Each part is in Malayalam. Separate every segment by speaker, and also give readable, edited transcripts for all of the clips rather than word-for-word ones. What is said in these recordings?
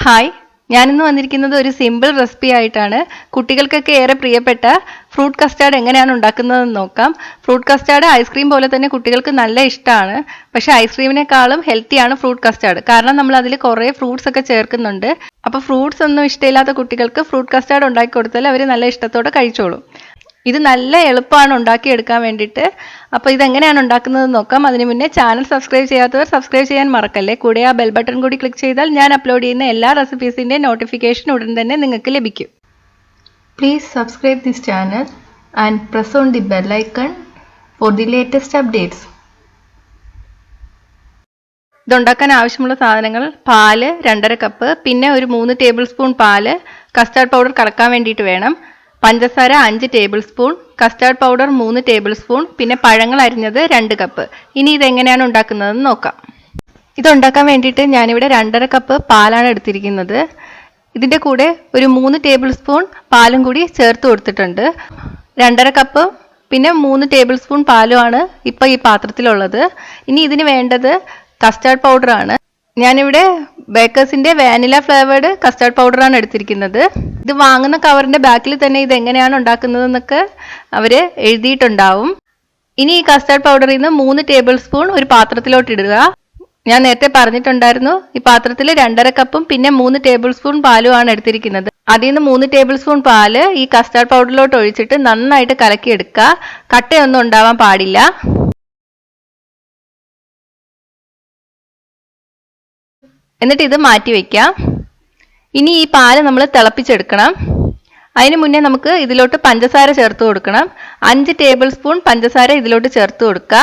Speaker 1: ഹായ്, ഞാനിന്ന് വന്നിരിക്കുന്നത് ഒരു സിമ്പിൾ റെസിപ്പി ആയിട്ടാണ്. കുട്ടികൾക്കൊക്കെ ഏറെ പ്രിയപ്പെട്ട ഫ്രൂട്ട് കസ്റ്റാർഡ് എങ്ങനെയാണ് ഉണ്ടാക്കുന്നതെന്ന് നോക്കാം. ഫ്രൂട്ട് കസ്റ്റാർഡ് ഐസ്ക്രീം പോലെ തന്നെ കുട്ടികൾക്ക് നല്ല ഇഷ്ടമാണ്. പക്ഷെ ഐസ്ക്രീമിനേക്കാളും ഹെൽത്തിയാണ് ഫ്രൂട്ട് കസ്റ്റാർഡ്. കാരണം നമ്മൾ അതിൽ കുറേ ഫ്രൂട്ട്സ് ഒക്കെ ചേർക്കുന്നുണ്ട്. അപ്പോൾ ഫ്രൂട്ട്സ് ഒന്നും ഇഷ്ടമില്ലാത്ത കുട്ടികൾക്ക് ഫ്രൂട്ട് കസ്റ്റാർഡ് ഉണ്ടാക്കി കൊടുത്താൽ അവർ നല്ല ഇഷ്ടത്തോടെ കഴിച്ചോളും. ഇത് നല്ല എളുപ്പമാണ് ഉണ്ടാക്കിയെടുക്കാൻ വേണ്ടിയിട്ട്. അപ്പോൾ ഇതെങ്ങനെയാണ് ഉണ്ടാക്കുന്നത് നോക്കാം. അതിന് മുന്നേ ചാനൽ സബ്സ്ക്രൈബ് ചെയ്യാത്തവർ സബ്സ്ക്രൈബ് ചെയ്യാൻ മറക്കല്ലേ. കൂടെ ആ ബെൽ ബട്ടൺ കൂടി ക്ലിക്ക് ചെയ്താൽ ഞാൻ അപ്ലോഡ് ചെയ്യുന്ന എല്ലാ റെസിപ്പീസിൻ്റെ നോട്ടിഫിക്കേഷൻ ഉടൻ തന്നെ നിങ്ങൾക്ക് ലഭിക്കും. Please subscribe this channel and press on the bell icon for the latest updates. ഇതുണ്ടാക്കാൻ ആവശ്യമുള്ള സാധനങ്ങൾ: പാല് 2.5 കപ്പ്, പിന്നെ ഒരു 3 ടേബിൾ സ്പൂൺ പാല്, കസ്റ്റാർഡ് പൗഡർ കലക്കാൻ വേണ്ടിയിട്ട് വേണം, പഞ്ചസാര 5 tablespoon, custard powder 3 tablespoon, പിന്നെ പഴങ്ങൾ അരിഞ്ഞത് 2 കപ്പ്. ഇനി ഇതെങ്ങനെയാണ് ഉണ്ടാക്കുന്നതെന്ന് നോക്കാം. ഇതുണ്ടാക്കാൻ വേണ്ടിയിട്ട് ഞാനിവിടെ 2.5 കപ്പ് പാലാണ് എടുത്തിരിക്കുന്നത്. ഇതിൻ്റെ കൂടെ ഒരു 3 ടേബിൾ സ്പൂൺ പാലും കൂടി ചേർത്ത് കൊടുത്തിട്ടുണ്ട്. 2.5 കപ്പ് പിന്നെ 3 ടേബിൾ സ്പൂൺ പാലുമാണ് ഇപ്പോൾ ഈ പാത്രത്തിലുള്ളത്. ഇനി ഇതിന് വേണ്ടത് കസ്റ്റാർഡ് പൗഡറാണ്. ഞാനിവിടെ ബേക്കേഴ്സിൻ്റെ വാനില ഫ്ലേവേർഡ് കസ്റ്റാർഡ് പൗഡറാണ് എടുത്തിരിക്കുന്നത്. ഇത് വാങ്ങുന്ന കവറിൻ്റെ ബാക്കിൽ തന്നെ ഇത് എങ്ങനെയാണ് ഉണ്ടാക്കുന്നതെന്നൊക്കെ അവർ എഴുതിയിട്ടുണ്ടാവും. ഇനി ഈ കസ്റ്റാർഡ് പൗഡറിൽ നിന്ന് 3 ടേബിൾ സ്പൂൺ ഒരു പാത്രത്തിലോട്ട് ഇടുക. ഞാൻ നേരത്തെ പറഞ്ഞിട്ടുണ്ടായിരുന്നു, ഈ പാത്രത്തിൽ 2.5 കപ്പും പിന്നെ 3 ടേബിൾ സ്പൂൺ പാലുമാണ് എടുത്തിരിക്കുന്നത്. അതിൽ നിന്ന് 3 ടേബിൾ സ്പൂൺ പാല് ഈ കസ്റ്റാർഡ് പൗഡറിലോട്ട് ഒഴിച്ചിട്ട് നന്നായിട്ട് കലക്കിയെടുക്കുക. കട്ടയൊന്നും ഉണ്ടാവാൻ പാടില്ല. എന്നിട്ട് ഇത് മാറ്റി വയ്ക്കാം. ഇനി ഈ പാല് നമ്മൾ തിളപ്പിച്ചെടുക്കണം. അതിന് മുന്നേ നമുക്ക് ഇതിലോട്ട് പഞ്ചസാര ചേർത്ത് കൊടുക്കണം. 5 ടേബിൾ സ്പൂൺ പഞ്ചസാര ഇതിലോട്ട് ചേർത്ത് കൊടുക്കുക.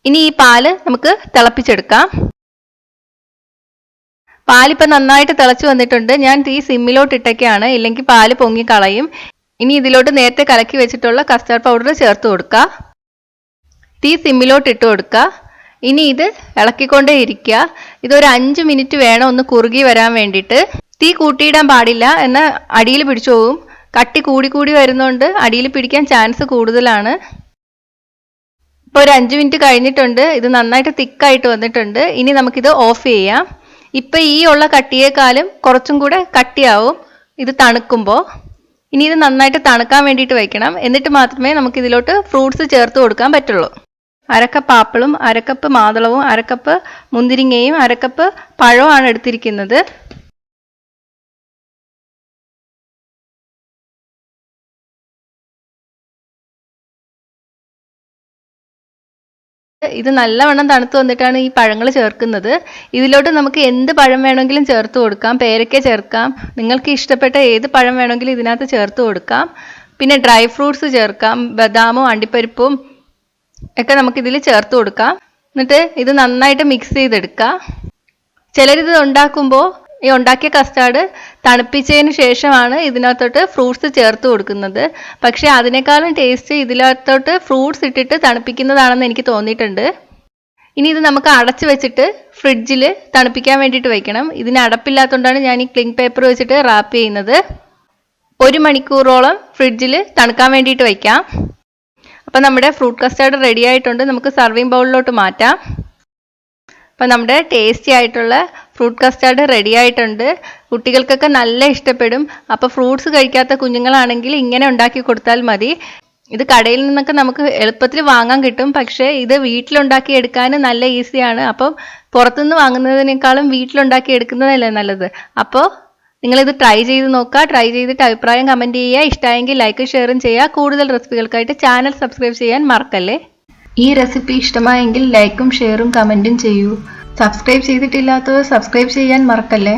Speaker 1: ഇനി ഈ പാല് നമുക്ക് തിളപ്പിച്ചെടുക്കാം. പാലിപ്പോൾ നന്നായിട്ട് തിളച്ച് വന്നിട്ടുണ്ട്. ഞാൻ തീ സിമ്മിലോട്ട് ഇട്ടൊക്കെയാണ്, ഇല്ലെങ്കിൽ പാല് പൊങ്ങി കളയും. ഇനി ഇതിലോട്ട് നേരത്തെ കലക്കി വെച്ചിട്ടുള്ള കസ്റ്റാർഡ് പൗഡർ ചേർത്ത് കൊടുക്കുക. തീ സിമ്മിലോട്ട് ഇട്ട് കൊടുക്കുക. ഇനി ഇത് ഇളക്കിക്കൊണ്ടേ ഇരിക്കുക. ഇതൊരു 5 മിനിറ്റ് വേണം ഒന്ന് കുറുകി വരാൻ വേണ്ടിയിട്ട്. തീ കൂട്ടിയിടാൻ പാടില്ല, എന്നാൽ അടിയിൽ പിടിച്ചു പോകും. കട്ടി കൂടി വരുന്നതുകൊണ്ട് അടിയിൽ പിടിക്കാൻ ചാൻസ് കൂടുതലാണ്. ഇപ്പോൾ ഒരു 5 മിനിറ്റ് കഴിഞ്ഞിട്ടുണ്ട്. ഇത് നന്നായിട്ട് തിക്കായിട്ട് വന്നിട്ടുണ്ട്. ഇനി നമുക്കിത് ഓഫ് ചെയ്യാം. ഇപ്പം ഈ ഉള്ള കട്ടിയേക്കാളും കുറച്ചും കൂടെ കട്ടിയാവും ഇത് തണുക്കുമ്പോൾ. ഇനി ഇത് നന്നായിട്ട് തണുക്കാൻ വേണ്ടിയിട്ട് വയ്ക്കണം. എന്നിട്ട് മാത്രമേ നമുക്ക് ഇതിലോട്ട് ഫ്രൂട്ട്സ് ചേർത്ത് കൊടുക്കാൻ പറ്റുള്ളൂ. 1/2 കപ്പ് ആപ്പിളും 1/2 കപ്പ് മാതളവും 1/2 കപ്പ് മുന്തിരിങ്ങയും 1/2 കപ്പ് പഴവുമാണ് എടുത്തിരിക്കുന്നത്. ഇത് നല്ലവണ്ണം തണുത്ത് വന്നിട്ടാണ് ഈ പഴങ്ങൾ ചേർക്കുന്നത്. ഇതിലോട്ട് നമുക്ക് എന്ത് പഴം വേണമെങ്കിലും ചേർത്ത് കൊടുക്കാം. പേരയ്ക്ക ചേർക്കാം. നിങ്ങൾക്ക് ഇഷ്ടപ്പെട്ട ഏത് പഴം വേണമെങ്കിലും ഇതിനകത്ത് ചേർത്ത് കൊടുക്കാം. പിന്നെ ഡ്രൈ ഫ്രൂട്ട്സ് ചേർക്കാം. ബദാമും അണ്ടിപ്പരിപ്പും ഒക്കെ നമുക്കിതിൽ ചേർത്ത് കൊടുക്കാം. എന്നിട്ട് ഇത് നന്നായിട്ട് മിക്സ് ചെയ്തെടുക്കാം. ചിലരിത് ഉണ്ടാക്കുമ്പോൾ ഈ ഉണ്ടാക്കിയ കസ്റ്റാർഡ് തണുപ്പിച്ചതിന് ശേഷമാണ് ഇതിനകത്തോട്ട് ഫ്രൂട്ട്സ് ചേർത്ത് കൊടുക്കുന്നത്. പക്ഷേ അതിനേക്കാളും ടേസ്റ്റ് ഇതിനകത്തോട്ട് ഫ്രൂട്ട്സ് ഇട്ടിട്ട് തണുപ്പിക്കുന്നതാണെന്ന് എനിക്ക് തോന്നിയിട്ടുണ്ട്. ഇനി ഇത് നമുക്ക് അടച്ചു വെച്ചിട്ട് ഫ്രിഡ്ജിൽ തണുപ്പിക്കാൻ വേണ്ടിയിട്ട് വയ്ക്കണം. ഇതിന് അടപ്പില്ലാത്തതുകൊണ്ടാണ് ഞാൻ ഈ ക്ലിംഗ് പേപ്പർ വെച്ചിട്ട് റാപ്പ് ചെയ്യുന്നത്. 1 മണിക്കൂറോളം ഫ്രിഡ്ജിൽ തണുക്കാൻ വേണ്ടിയിട്ട് വയ്ക്കാം. അപ്പം നമ്മുടെ ഫ്രൂട്ട് കസ്റ്റാർഡ് റെഡി ആയിട്ടുണ്ട്. നമുക്ക് സർവിങ് ബൗളിലോട്ട് മാറ്റാം. അപ്പം നമ്മുടെ ടേസ്റ്റി ആയിട്ടുള്ള ഫ്രൂട്ട് കസ്റ്റാർഡ് റെഡി ആയിട്ടുണ്ട്. കുട്ടികൾക്കൊക്കെ നല്ല ഇഷ്ടപ്പെടും. അപ്പോൾ ഫ്രൂട്ട്സ് കഴിക്കാത്ത കുഞ്ഞുങ്ങളാണെങ്കിൽ ഇങ്ങനെ ഉണ്ടാക്കി കൊടുത്താൽ മതി. ഇത് കടയിൽ നിന്നൊക്കെ നമുക്ക് എളുപ്പത്തിൽ വാങ്ങാൻ കിട്ടും. പക്ഷേ ഇത് വീട്ടിലുണ്ടാക്കി എടുക്കാൻ നല്ല ഈസിയാണ്. അപ്പം പുറത്തുനിന്ന് വാങ്ങുന്നതിനേക്കാളും വീട്ടിലുണ്ടാക്കി എടുക്കുന്നതല്ലേ നല്ലത്. അപ്പോൾ നിങ്ങളിത് ട്രൈ ചെയ്ത് നോക്കുക. ട്രൈ ചെയ്തിട്ട് അഭിപ്രായം കമൻറ്റ് ചെയ്യുക. ഇഷ്ടമായെങ്കിൽ ലൈക്ക് ഷെയറും ചെയ്യുക. കൂടുതൽ റെസിപ്പികൾക്കായിട്ട് ചാനൽ സബ്സ്ക്രൈബ് ചെയ്യാൻ മറക്കല്ലേ. ഈ റെസിപ്പി ഇഷ്ടമായെങ്കിൽ ലൈക്കും ഷെയറും കമൻറ്റും ചെയ്യൂ. സബ്സ്ക്രൈബ് ചെയ്തിട്ടില്ലാത്തവർ സബ്സ്ക്രൈബ് ചെയ്യാൻ മറക്കല്ലേ.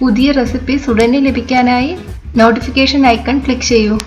Speaker 1: പുതിയ റെസിപ്പീസ് ഉടനെ ലഭിക്കാനായി നോട്ടിഫിക്കേഷൻ ഐക്കൺ ക്ലിക്ക് ചെയ്യൂ.